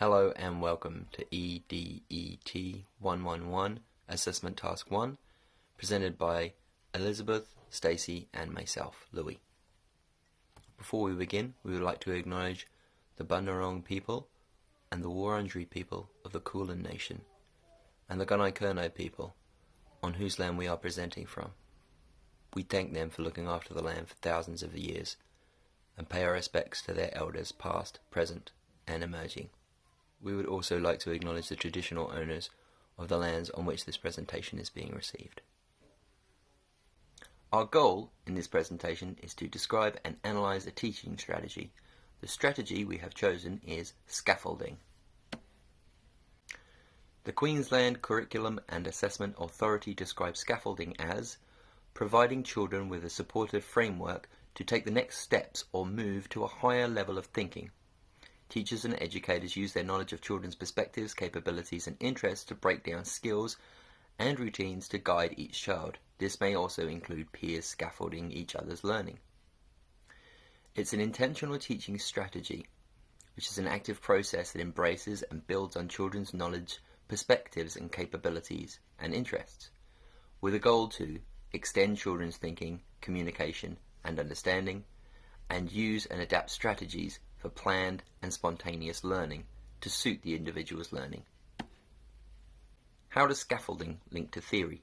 Hello and welcome to EDET111 Assessment Task 1, presented by Elizabeth, Stacey and myself, Louis. Before we begin, we would like to acknowledge the Bunurong people and the Wurundjeri people of the Kulin Nation, and the Gunai-Kurnai people, on whose land we are presenting from. We thank them for looking after the land for thousands of years, and pay our respects to their elders past, present and emerging. We would also like to acknowledge the traditional owners of the lands on which this presentation is being received. Our goal in this presentation is to describe and analyse a teaching strategy. The strategy we have chosen is scaffolding. The Queensland Curriculum and Assessment Authority describes scaffolding as providing children with a supportive framework to take the next steps or move to a higher level of thinking. Teachers and educators use their knowledge of children's perspectives, capabilities and interests to break down skills and routines to guide each child. This may also include peers scaffolding each other's learning. It's an intentional teaching strategy, which is an active process that embraces and builds on children's knowledge, perspectives and capabilities and interests, with a goal to extend children's thinking, communication and understanding, and use and adapt strategies for planned and spontaneous learning to suit the individual's learning. How does scaffolding link to theory?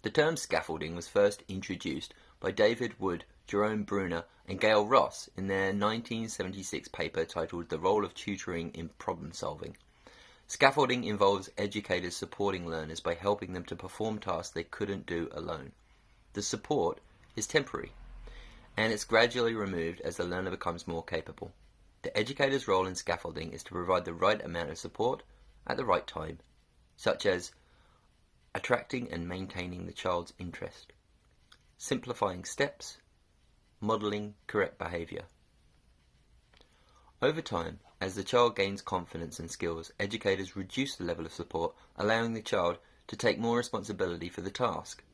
The term scaffolding was first introduced by David Wood, Jerome Bruner and Gail Ross in their 1976 paper titled The Role of Tutoring in Problem Solving. Scaffolding involves educators supporting learners by helping them to perform tasks they couldn't do alone. The support is temporary, and it's gradually removed as the learner becomes more capable. The educator's role in scaffolding is to provide the right amount of support at the right time, such as attracting and maintaining the child's interest, simplifying steps, modelling correct behaviour. Over time, as the child gains confidence and skills, educators reduce the level of support, allowing the child to take more responsibility for the task.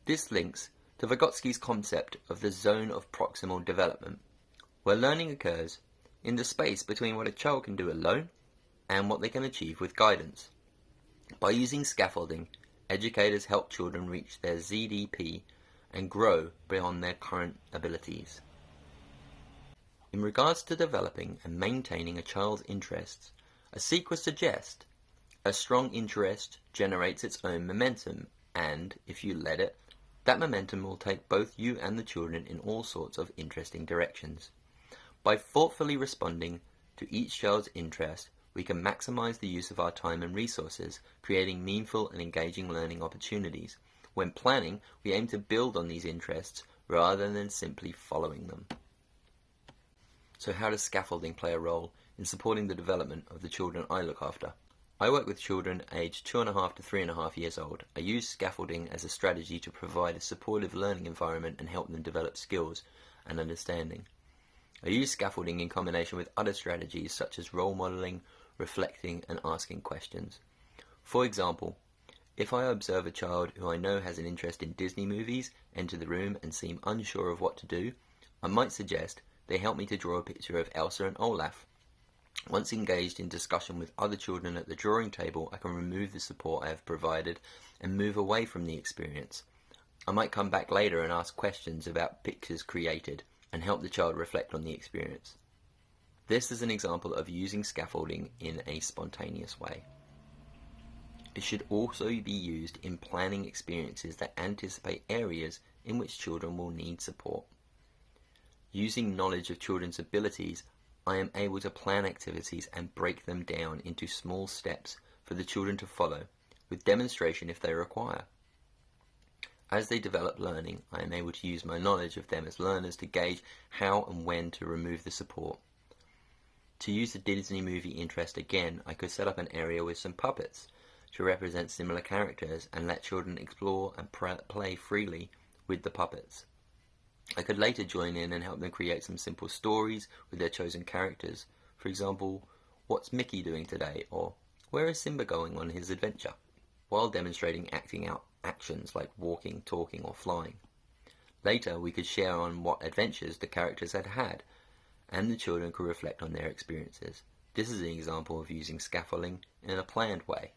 This links to Vygotsky's concept of the zone of proximal development, where learning occurs in the space between what a child can do alone and what they can achieve with guidance. By using scaffolding, educators help children reach their ZDP and grow beyond their current abilities. In regards to developing and maintaining a child's interests, a sequence suggests a strong interest generates its own momentum, and, if you let it, that momentum will take both you and the children in all sorts of interesting directions. By thoughtfully responding to each child's interest, we can maximize the use of our time and resources, creating meaningful and engaging learning opportunities. When planning, we aim to build on these interests rather than simply following them. So how does scaffolding play a role in supporting the development of the children I look after? I work with children aged 2.5 to 3.5 years old. I use scaffolding as a strategy to provide a supportive learning environment and help them develop skills and understanding. I use scaffolding in combination with other strategies such as role modelling, reflecting and asking questions. For example, if I observe a child who I know has an interest in Disney movies enter the room and seem unsure of what to do, I might suggest they help me to draw a picture of Elsa and Olaf. Once engaged in discussion with other children at the drawing table, I can remove the support I have provided and move away from the experience. I might come back later and ask questions about pictures created and help the child reflect on the experience. This is an example of using scaffolding in a spontaneous way. It should also be used in planning experiences that anticipate areas in which children will need support. Using knowledge of children's abilities, I am able to plan activities and break them down into small steps for the children to follow, with demonstration if they require. As they develop learning, I am able to use my knowledge of them as learners to gauge how and when to remove the support. To use the Disney movie interest again, I could set up an area with some puppets to represent similar characters and let children explore and play freely with the puppets. I could later join in and help them create some simple stories with their chosen characters. For example, what's Mickey doing today? Or where is Simba going on his adventure? While demonstrating acting out actions like walking, talking or flying. Later we could share on what adventures the characters had had and the children could reflect on their experiences. This is an example of using scaffolding in a planned way.